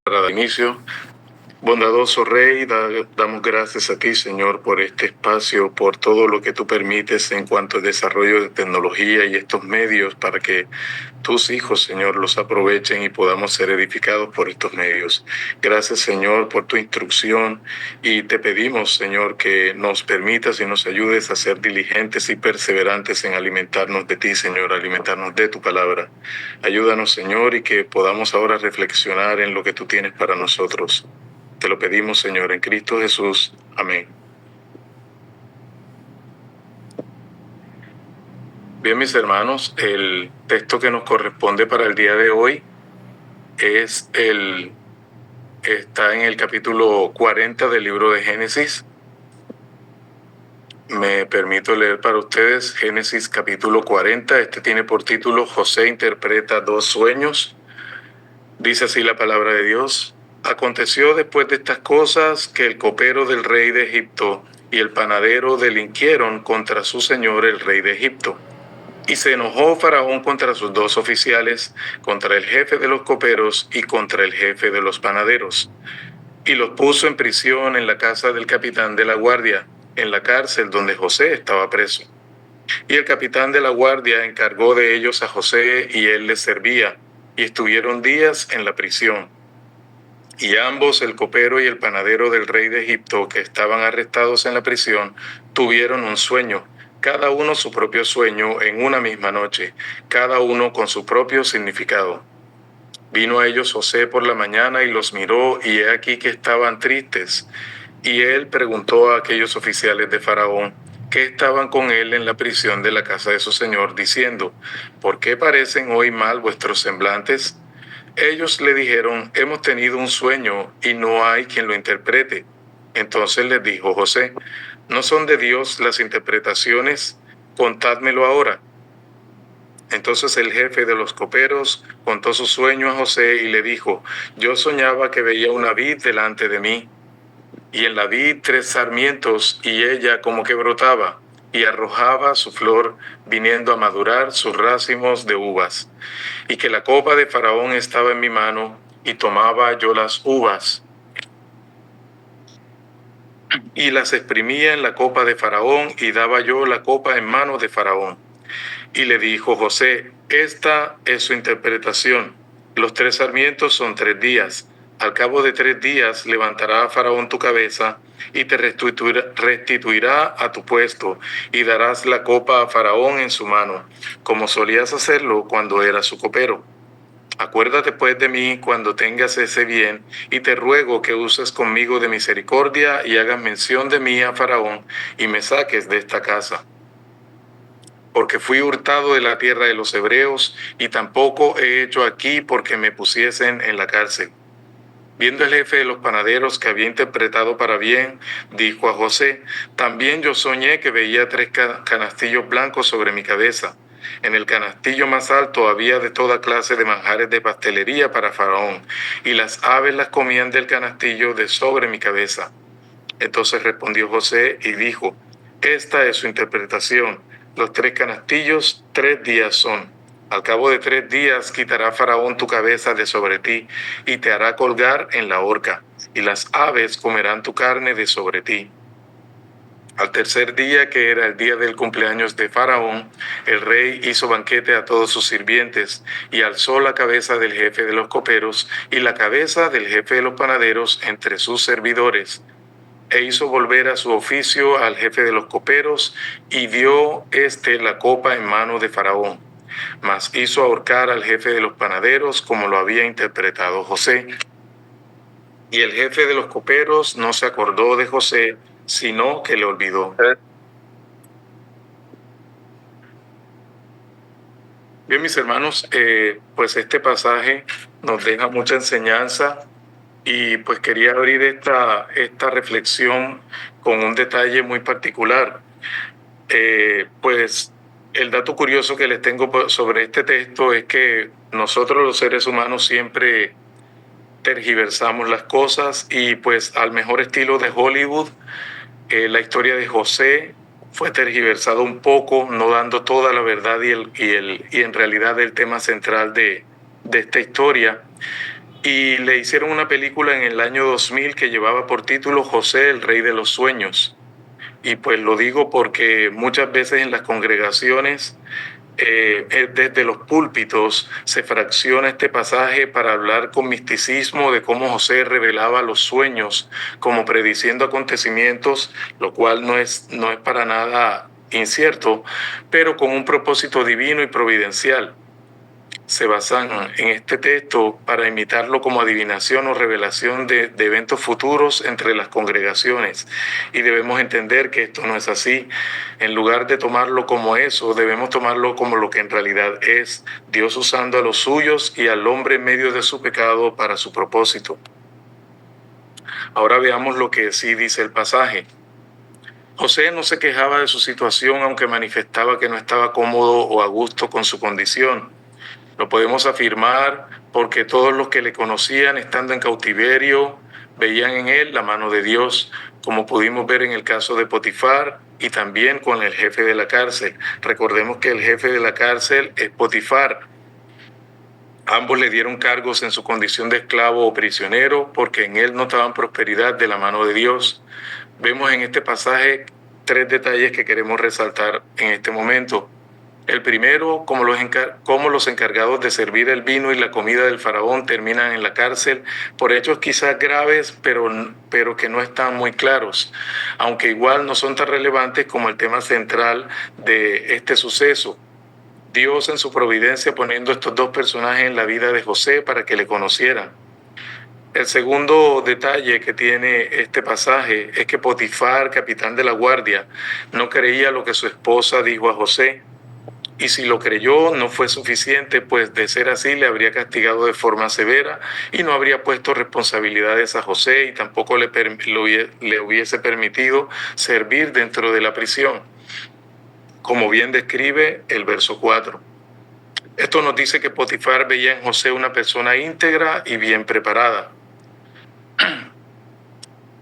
para dar inicio. Bondadoso Rey, damos gracias a ti, Señor, por este espacio, por todo lo que tú permites en cuanto al desarrollo de tecnología y estos medios para que tus hijos, Señor, los aprovechen y podamos ser edificados por estos medios. Gracias, Señor, por tu instrucción y te pedimos, Señor, que nos permitas y nos ayudes a ser diligentes y perseverantes en alimentarnos de ti, Señor, alimentarnos de tu palabra. Ayúdanos, Señor, y que podamos ahora reflexionar en lo que tú tienes para nosotros. Te lo pedimos, Señor, en Cristo Jesús. Amén. Bien, mis hermanos, el texto que nos corresponde para el día de hoy está en el capítulo 40 del libro de Génesis. Me permito leer para ustedes Génesis capítulo 40. Este tiene por título José interpreta dos sueños. Dice así la palabra de Dios. Aconteció después de estas cosas que el copero del rey de Egipto y el panadero delinquieron contra su señor el rey de Egipto. Y se enojó Faraón contra sus dos oficiales, contra el jefe de los coperos y contra el jefe de los panaderos. Y los puso en prisión en la casa del capitán de la guardia, en la cárcel donde José estaba preso. Y el capitán de la guardia encargó de ellos a José y él les servía, y estuvieron días en la prisión. Y ambos, el copero y el panadero del rey de Egipto, que estaban arrestados en la prisión, tuvieron un sueño, cada uno su propio sueño en una misma noche, cada uno con su propio significado. Vino a ellos José por la mañana y los miró, y he aquí que estaban tristes. Y él preguntó a aquellos oficiales de Faraón que estaban con él en la prisión de la casa de su señor, diciendo, ¿por qué parecen hoy mal vuestros semblantes? Ellos le dijeron, hemos tenido un sueño y no hay quien lo interprete. Entonces les dijo José, ¿no son de Dios las interpretaciones? Contádmelo ahora. Entonces el jefe de los coperos contó su sueño a José y le dijo, yo soñaba que veía una vid delante de mí, y en la vid 3 sarmientos, y ella como que brotaba, y arrojaba su flor, viniendo a madurar sus racimos de uvas, y que la copa de Faraón estaba en mi mano, y tomaba yo las uvas, y las exprimía en la copa de Faraón, y daba yo la copa en manos de Faraón. Y le dijo José, esta es su interpretación. Los 3 sarmientos son 3 días. Al cabo de 3 días levantará a Faraón tu cabeza y te restituirá a tu puesto y darás la copa a Faraón en su mano, como solías hacerlo cuando eras su copero. Acuérdate pues de mí cuando tengas ese bien, y te ruego que uses conmigo de misericordia y hagas mención de mí a Faraón y me saques de esta casa. Porque fui hurtado de la tierra de los hebreos, y tampoco he hecho aquí porque me pusiesen en la cárcel. Viendo el jefe de los panaderos que había interpretado para bien, dijo a José, también yo soñé que veía 3 canastillos blancos sobre mi cabeza. En el canastillo más alto había de toda clase de manjares de pastelería para Faraón, y las aves las comían del canastillo de sobre mi cabeza. Entonces respondió José y dijo, esta es su interpretación. Los 3 canastillos, 3 días son. Al cabo de 3 días quitará Faraón tu cabeza de sobre ti y te hará colgar en la horca, y las aves comerán tu carne de sobre ti. Al tercer día, que era el día del cumpleaños de Faraón, el rey hizo banquete a todos sus sirvientes, y alzó la cabeza del jefe de los coperos y la cabeza del jefe de los panaderos entre sus servidores, e hizo volver a su oficio al jefe de los coperos, y dio la copa en mano de Faraón. Mas hizo ahorcar al jefe de los panaderos, como lo había interpretado José. Y el jefe de los coperos no se acordó de José, sino que le olvidó. Bien, mis hermanos, pues este pasaje nos deja mucha enseñanza, y pues quería abrir esta reflexión con un detalle muy particular. Pues el dato curioso que les tengo sobre este texto es que nosotros los seres humanos siempre tergiversamos las cosas, y pues al mejor estilo de Hollywood, la historia de José fue tergiversada un poco, no dando toda la verdad y en realidad el tema central de esta historia. y le hicieron una película en el año 2000 que llevaba por título José, el Rey de los Sueños. Y pues lo digo porque muchas veces en las congregaciones, desde los púlpitos, se fracciona este pasaje para hablar con misticismo de cómo José revelaba los sueños como prediciendo acontecimientos, lo cual no es para nada incierto, pero con un propósito divino y providencial. Se basan en este texto para imitarlo como adivinación o revelación de eventos futuros entre las congregaciones. Y debemos entender que esto no es así. En lugar de tomarlo como eso, debemos tomarlo como lo que en realidad es: Dios usando a los suyos y al hombre en medio de su pecado para su propósito. Ahora veamos lo que sí dice el pasaje. José no se quejaba de su situación, aunque manifestaba que no estaba cómodo o a gusto con su condición. Lo podemos afirmar porque todos los que le conocían estando en cautiverio veían en él la mano de Dios, como pudimos ver en el caso de Potifar y también con el jefe de la cárcel. Recordemos que el jefe de la cárcel es Potifar. Ambos le dieron cargos en su condición de esclavo o prisionero porque en él notaban prosperidad de la mano de Dios. Vemos en este pasaje 3 detalles que queremos resaltar en este momento. El primero, cómo los encargados de servir el vino y la comida del faraón terminan en la cárcel por hechos quizás graves, pero que no están muy claros, aunque igual no son tan relevantes como el tema central de este suceso. Dios en su providencia poniendo estos dos personajes en la vida de José para que le conocieran. El segundo detalle que tiene este pasaje es que Potifar, capitán de la guardia, no creía lo que su esposa dijo a José. Y si lo creyó, no fue suficiente, pues de ser así le habría castigado de forma severa y no habría puesto responsabilidades a José y tampoco le hubiese permitido servir dentro de la prisión, como bien describe el verso 4. Esto nos dice que Potifar veía en José una persona íntegra y bien preparada.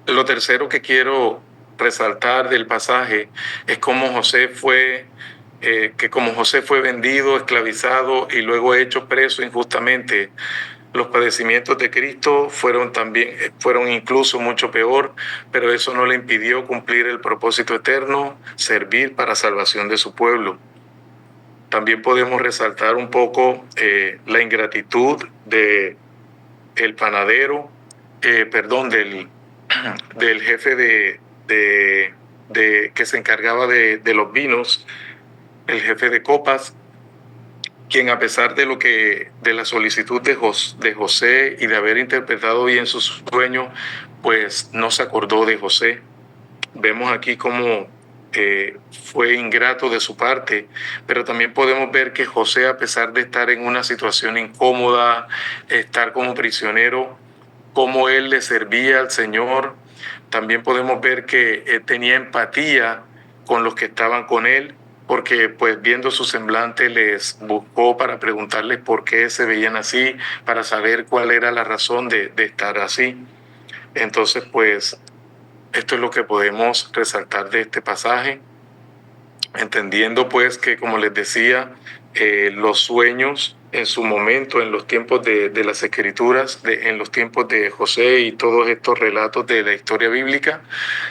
Lo tercero que quiero resaltar del pasaje es cómo José fue vendido, esclavizado y luego hecho preso injustamente. Los padecimientos de Cristo fueron incluso mucho peor, pero eso no le impidió cumplir el propósito eterno, servir para salvación de su pueblo. También podemos resaltar un poco la ingratitud de el panadero, del jefe que se encargaba de los vinos, el jefe de copas, quien a pesar de la solicitud de José y de haber interpretado bien su sueño, pues no se acordó de José. Vemos aquí cómo fue ingrato de su parte, pero también podemos ver que José, a pesar de estar en una situación incómoda, estar como prisionero, cómo él le servía al Señor. También podemos ver que tenía empatía con los que estaban con él, porque pues viendo su semblante les buscó para preguntarles por qué se veían así, para saber cuál era la razón de estar así. Entonces pues esto es lo que podemos resaltar de este pasaje, entendiendo pues que, como les decía, los sueños en su momento, en los tiempos de las escrituras, en los tiempos de José y todos estos relatos de la historia bíblica,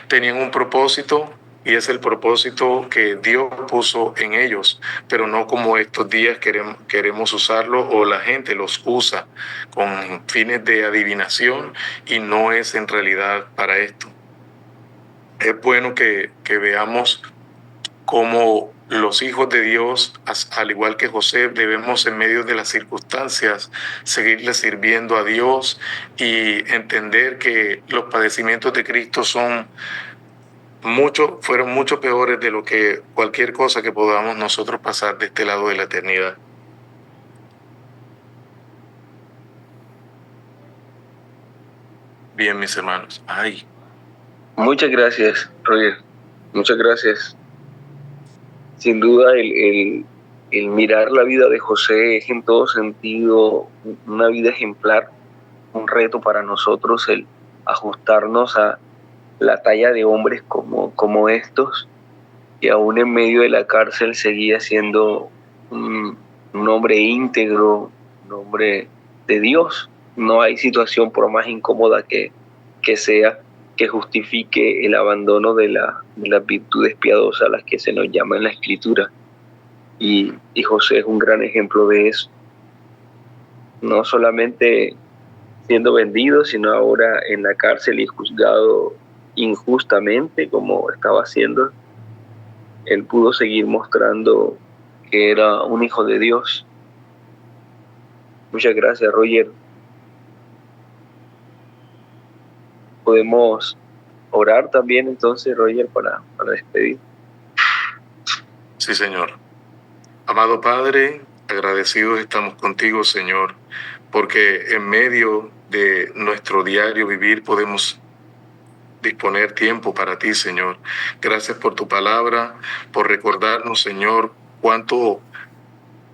tenían un propósito, y es el propósito que Dios puso en ellos, pero no como estos días queremos usarlo, o la gente los usa con fines de adivinación y no es en realidad para esto. Es bueno que veamos cómo los hijos de Dios, al igual que José, debemos en medio de las circunstancias seguirle sirviendo a Dios y entender que los padecimientos de Cristo fueron mucho peores de lo que cualquier cosa que podamos nosotros pasar de este lado de la eternidad. Bien, mis hermanos. Muchas gracias, Roger. Muchas gracias. Sin duda, el mirar la vida de José es en todo sentido una vida ejemplar, un reto para nosotros el ajustarnos a la talla de hombres como estos, que aún en medio de la cárcel seguía siendo un hombre íntegro, un hombre de Dios, no hay situación, por más incómoda que sea, que justifique el abandono de las virtudes piadosas a las que se nos llama en la Escritura. Y José es un gran ejemplo de eso. No solamente siendo vendido, sino ahora en la cárcel y juzgado injustamente como estaba haciendo, él pudo seguir mostrando que era un hijo de Dios. Muchas gracias, Roger. Podemos orar también entonces, Roger, para despedir. Sí, Señor. Amado Padre, agradecidos estamos contigo, Señor, porque en medio de nuestro diario vivir podemos disponer tiempo para ti, Señor. Gracias por tu palabra, por recordarnos, Señor, cuánto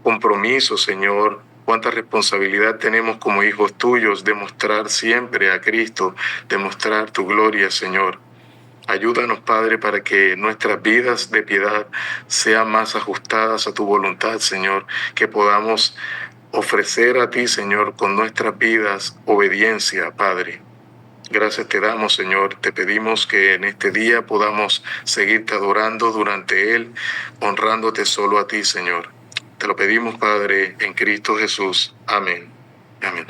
compromiso, Señor, cuánta responsabilidad tenemos como hijos tuyos de mostrar siempre a Cristo, de mostrar tu gloria, Señor. Ayúdanos, Padre, para que nuestras vidas de piedad sean más ajustadas a tu voluntad, Señor, que podamos ofrecer a ti, Señor, con nuestras vidas obediencia, Padre. Gracias te damos, Señor. Te pedimos que en este día podamos seguirte adorando durante él, honrándote solo a ti, Señor. Te lo pedimos, Padre, en Cristo Jesús. Amén. Amén.